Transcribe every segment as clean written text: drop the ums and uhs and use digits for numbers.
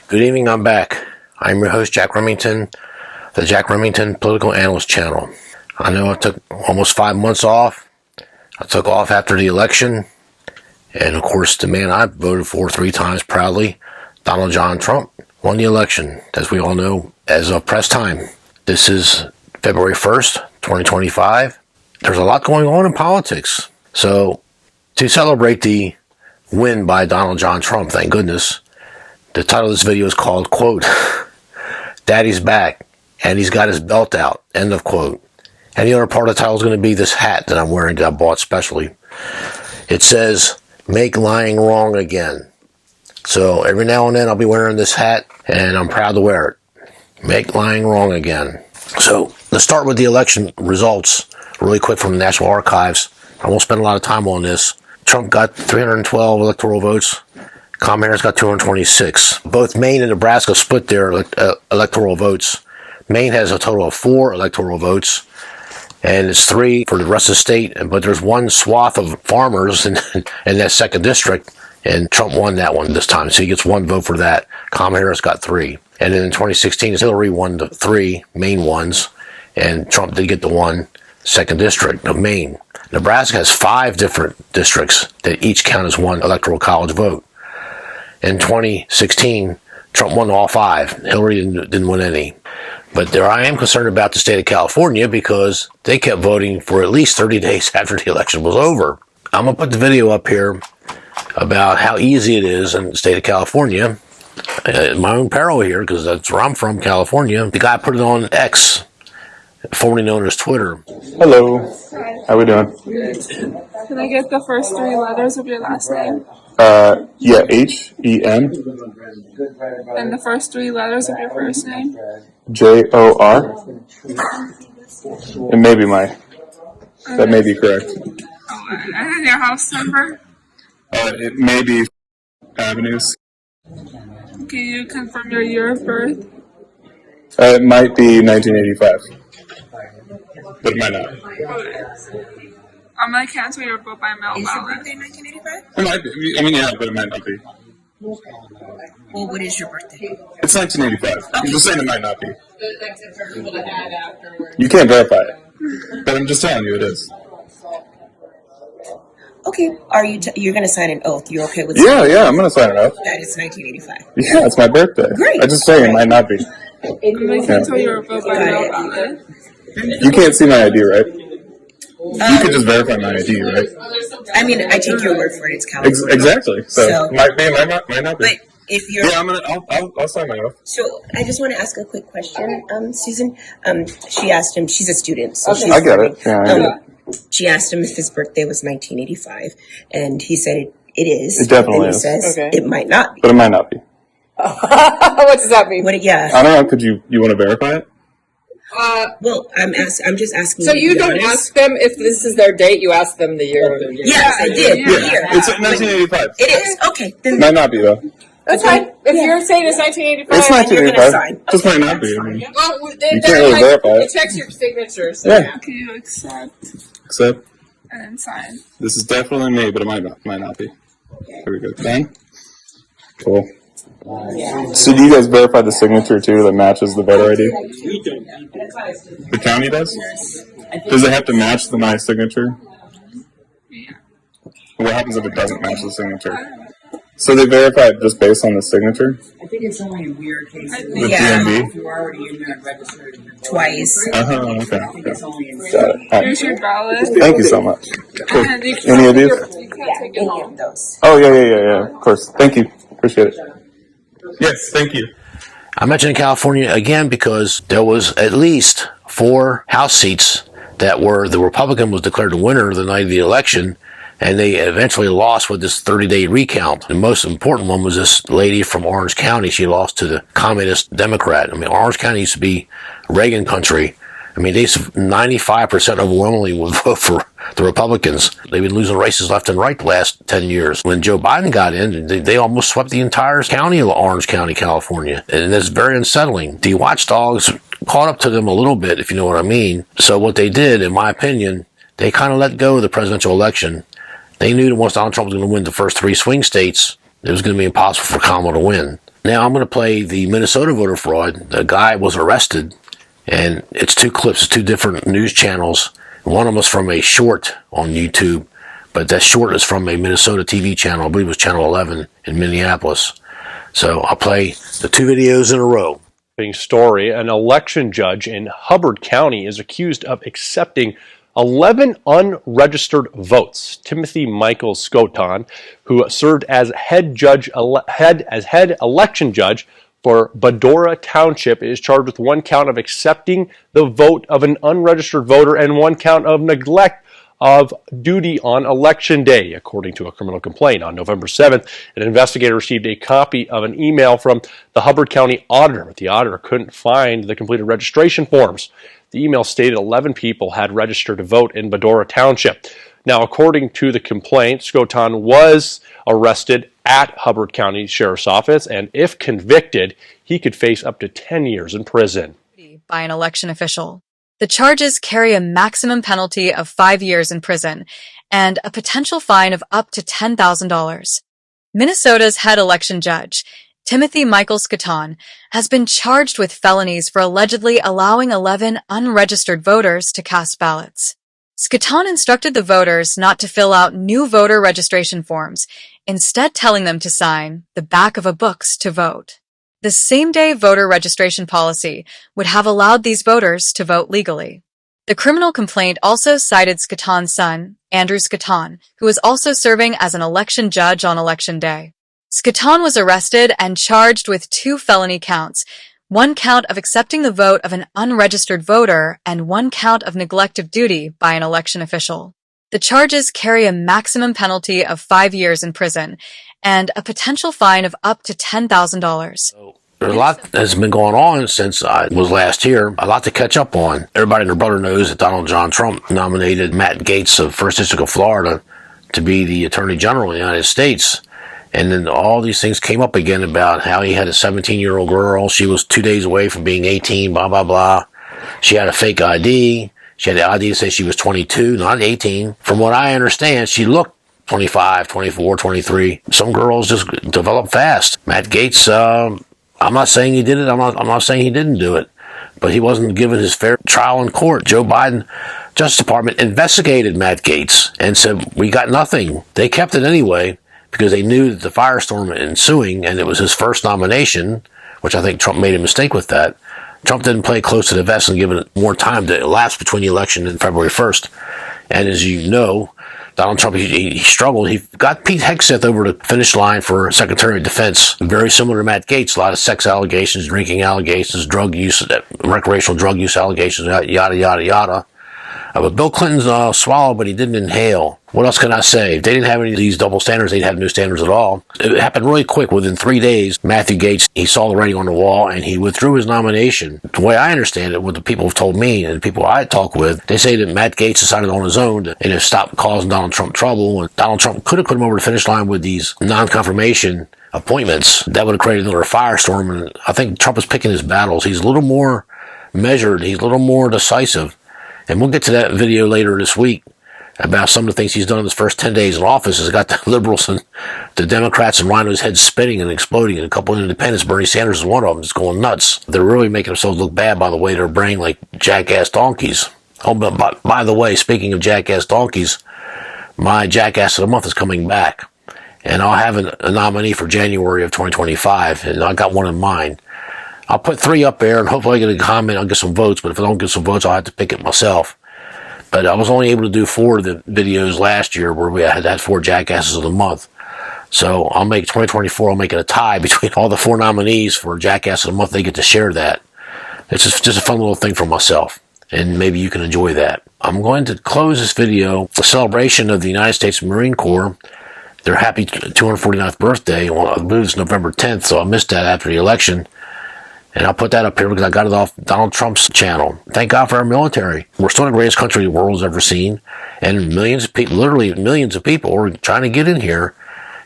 Good evening, I'm back. I'm your host, Jack Remington, the Jack Remington Political Analyst Channel. I know I took almost 5 months off. I took off after the election. And of course, the man I voted for 3 times proudly, Donald John Trump, won the election, as we all know, as of press time. This is February 1st, 2025. There's a lot going on in politics. So, to celebrate the win by Donald John Trump, thank goodness, the title of this video is called, quote, Daddy's back, and he's got his belt out, end of quote. And the other part of the title is going to be this hat that I'm wearing that I bought specially. It says, make lying wrong again. So every now and then I'll be wearing this hat, and I'm proud to wear it. Make lying wrong again. So let's start with the election results really quick from the National Archives. I won't spend a lot of time on this. Trump got 312 electoral votes. Kamala Harris got 226. Both Maine and Nebraska split their electoral votes. Maine has a total of 4 electoral votes, and it's 3 for the rest of the state. But there's one swath of farmers in that second district, and Trump won that one this time, so he gets 1 vote for that. Kamala Harris got 3. And then in 2016, Hillary won the 3 Maine ones, and Trump did get the 1 second district of Maine. Nebraska has 5 different districts that each count as 1 electoral college vote. In 2016, Trump won all 5. Hillary didn't win any. But there I am concerned about the state of California because they kept voting for at least 30 days after the election was over. I'm going to put the video up here about how easy it is in the state of California. At my own peril here, because that's where I'm from, California. The guy put it on X, formerly known as Twitter. Hello. How we doing? Can I get the first 3 letters of your last name? Yeah, H-E-N. And the first 3 letters of your first name? J-O-R. It may be that may be correct. And your house number? It may be Avenues. Can you confirm your year of birth? It might be 1985. But it might not. I'm going to cancel your vote by mail Is your ballot. birthday 1985? It might be. I mean, yeah, but it might not be. Well, what is your birthday? It's 1985. I'm just saying it might not be. You can't verify it. But I'm just telling you it is. Okay, are you? You're going to sign an oath? You're okay with? Yeah, I'm going to sign it off. That is 1985. Yeah, it's my birthday. Great. I just saying it might not be. I'm going to cancel your vote by mail ballot. You can't see my ID, right? You could just verify my ID, right? I mean, I take your word for it. It's California. Exactly. So might be, might not be. But if you're, Yeah, I'll sign my oath. so I just want to ask a quick question, Susan. She asked him. She's a student, so she's I get learning. it. Yeah, I get it. She asked him if his birthday was 1985, and he said it is. It definitely and he is. says Okay. it might not be. But it might not be. What does that mean? What? Yeah. I don't know. Could you want to verify it? Well, I'm just asking. So to you be don't honest. ask them if this is their date, you ask them the year. Yes, I did. Yeah. The year. It's 1985. It is. Okay. Then Might not be though. That's fine. If you're saying it's 1985, It's you're gonna 1985. sign. Just might not be. I mean, well, You can't really verify it. It checks your signature. So yeah. Can you accept Except and then sign? this is definitely me, but it might not be. There we go. Done. Cool. So do you guys verify the signature too that matches the voter ID? The county does? Does it have to match my signature? Yeah. What happens if it doesn't match the signature? So they verify it just based on the signature? I think it's only in weird cases. The Yeah. DMV? If you're already in there and registered. twice. Uh-huh, okay. I think it's only in Got it. All right. Here's your ballot. Thank you so much. Cool. And you Any of these? You can't take it Any home. of those. Oh, yeah, of course. Thank you. Appreciate it. Yes, thank you. I mentioned California again because there was at least 4 House seats that were the Republican was declared the winner the night of the election, and they eventually lost with this 30-day recount. The most important one was this lady from Orange County. She lost to the communist Democrat. I mean, Orange County used to be Reagan country. I mean, 95% overwhelmingly would vote for the Republicans. They've been losing races left and right the last 10 years. When Joe Biden got in, they almost swept the entire county of Orange County, California. And that's very unsettling. The watchdogs caught up to them a little bit, if you know what I mean. So what they did, in my opinion, they kind of let go of the presidential election. They knew that once Donald Trump was going to win the first 3 swing states, it was going to be impossible for Kamala to win. Now I'm going to play the Minnesota voter fraud. The guy was arrested, and it's two clips, it's two different news channels. One of them was from a short on YouTube, but that short is from a Minnesota TV channel. I believe it was Channel 11 in Minneapolis. So I'll play the two videos in a row. Story, an election judge in Hubbard County is accused of accepting 11 unregistered votes. Timothy Michael Scoton, who served as head election judge for Badora Township, is charged with one count of accepting the vote of an unregistered voter and one count of neglect of duty on election day, according to a criminal complaint. On November 7th, an investigator received a copy of an email from the Hubbard County auditor, but the auditor couldn't find the completed registration forms. The email stated 11 people had registered to vote in Badora Township. Now, according to the complaint, Scoton was arrested at Hubbard County Sheriff's Office, and if convicted, he could face up to 10 years in prison. By an election official. The charges carry a maximum penalty of 5 years in prison and a potential fine of up to $10,000. Minnesota's head election judge, Timothy Michael Scoton, has been charged with felonies for allegedly allowing 11 unregistered voters to cast ballots. Scoton instructed the voters not to fill out new voter registration forms, instead telling them to sign the back of a books to vote. The same-day voter registration policy would have allowed these voters to vote legally. The criminal complaint also cited Scoton's son, Andrew Scoton, who was also serving as an election judge on Election Day. Scoton was arrested and charged with 2 felony counts, one count of accepting the vote of an unregistered voter and one count of neglect of duty by an election official. The charges carry a maximum penalty of 5 years in prison and a potential fine of up to $10,000. There's a lot that's been going on since I was last here. A lot to catch up on. Everybody and their brother knows that Donald John Trump nominated Matt Gaetz of 1st District of Florida to be the Attorney General of the United States. And then all these things came up again about how he had a 17-year-old girl. She was 2 days away from being 18, blah, blah, blah. She had a fake ID. She had the ID to say she was 22, not 18. From what I understand, she looked 25, 24, 23. Some girls just develop fast. Matt Gaetz, I'm not saying he did it. I'm not saying he didn't do it. But he wasn't given his fair trial in court. Joe Biden Justice Department investigated Matt Gaetz and said, we got nothing. They kept it anyway because they knew that the firestorm ensuing, and it was his first nomination, which I think Trump made a mistake with that. Trump didn't play close to the vest and give it more time to elapse between the election and February 1st. And as you know, Donald Trump, he struggled. He got Pete Hegseth over the finish line for Secretary of Defense. Very similar to Matt Gaetz. A lot of sex allegations, drinking allegations, drug use, recreational drug use allegations, yada, yada, yada. But Bill Clinton swallowed, but he didn't inhale. What else can I say? If they didn't have any of these double standards, they'd have no standards at all. It happened really quick. Within 3 days, Matthew Gaetz, he saw the writing on the wall, and he withdrew his nomination. The way I understand it, what the people have told me and the people I talk with, they say that Matt Gaetz decided on his own to stop causing Donald Trump trouble. And Donald Trump could have put him over the finish line with these non-confirmation appointments. That would have created another firestorm. And I think Trump is picking his battles. He's a little more measured. He's a little more decisive. And we'll get to that video later this week about some of the things he's done in his first 10 days in office. Has got the liberals and the Democrats and RINOS heads spinning and exploding, and a couple of independents, Bernie Sanders is one of them, just going nuts. They're really making themselves look bad by the way they're braying like jackass donkeys. Oh, but by the way, speaking of jackass donkeys, my Jackass of the Month is coming back. And I'll have a nominee for January of 2025, and I got one in mind. I'll put 3 up there, and hopefully I get a comment, I'll get some votes, but if I don't get some votes, I'll have to pick it myself. But I was only able to do 4 of the videos last year where we had 4 Jackasses of the Month. So I'll make 2024, I'll make it a tie between all the 4 nominees for Jackass of the Month. They get to share that. It's just a fun little thing for myself, and maybe you can enjoy that. I'm going to close this video, the celebration of the United States Marine Corps, their happy 249th birthday. Well, I believe it's November 10th, so I missed that after the election. And I'll put that up here because I got it off Donald Trump's channel. Thank God for our military. We're still the greatest country the world's ever seen. And millions of people, literally millions of people, are trying to get in here.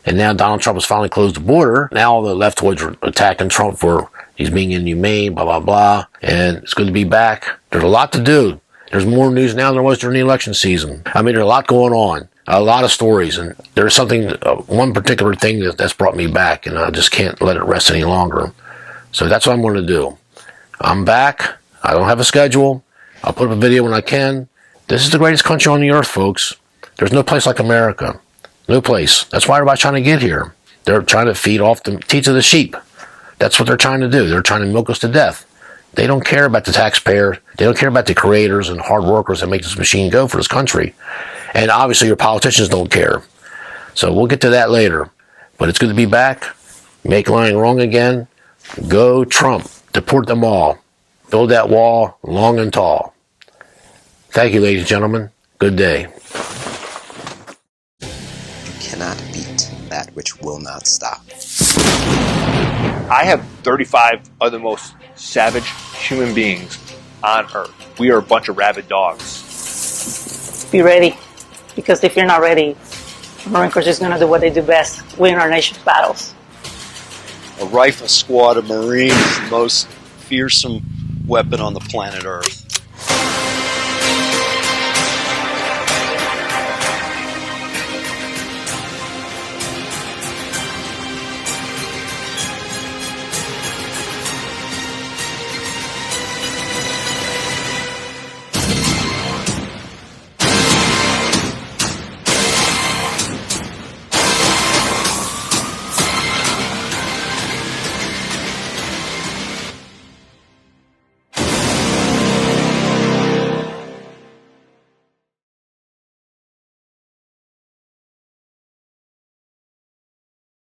And now Donald Trump has finally closed the border. Now all the leftoids are attacking Trump for he's being inhumane, blah, blah, blah. And it's good to be back. There's a lot to do. There's more news now than there was during the election season. I mean, there's a lot going on. a lot of stories, and there's something, one particular thing that's brought me back, and I just can't let it rest any longer. So that's what I'm going to do. I'm back. I don't have a schedule. I'll put up a video when I can. This is the greatest country on the earth, folks. There's no place like America. No place. That's why everybody's trying to get here. They're trying to feed off the teats of the sheep. That's what they're trying to do. They're trying to milk us to death. They don't care about the taxpayer. They don't care about the creators and hard workers that make this machine go for this country. And obviously your politicians don't care. So we'll get to that later. But it's good to be back. Make lying wrong again. Go Trump. Deport them all. Build that wall long and tall. Thank you, ladies and gentlemen. Good day. You cannot beat that which will not stop. I have 35 of the most savage human beings on earth. We are a bunch of rabid dogs. Be ready, because if you're not ready, the Marine Corps is going to do what they do best, win our nation's battles. A rifle squad of Marines is the most fearsome weapon on the planet Earth.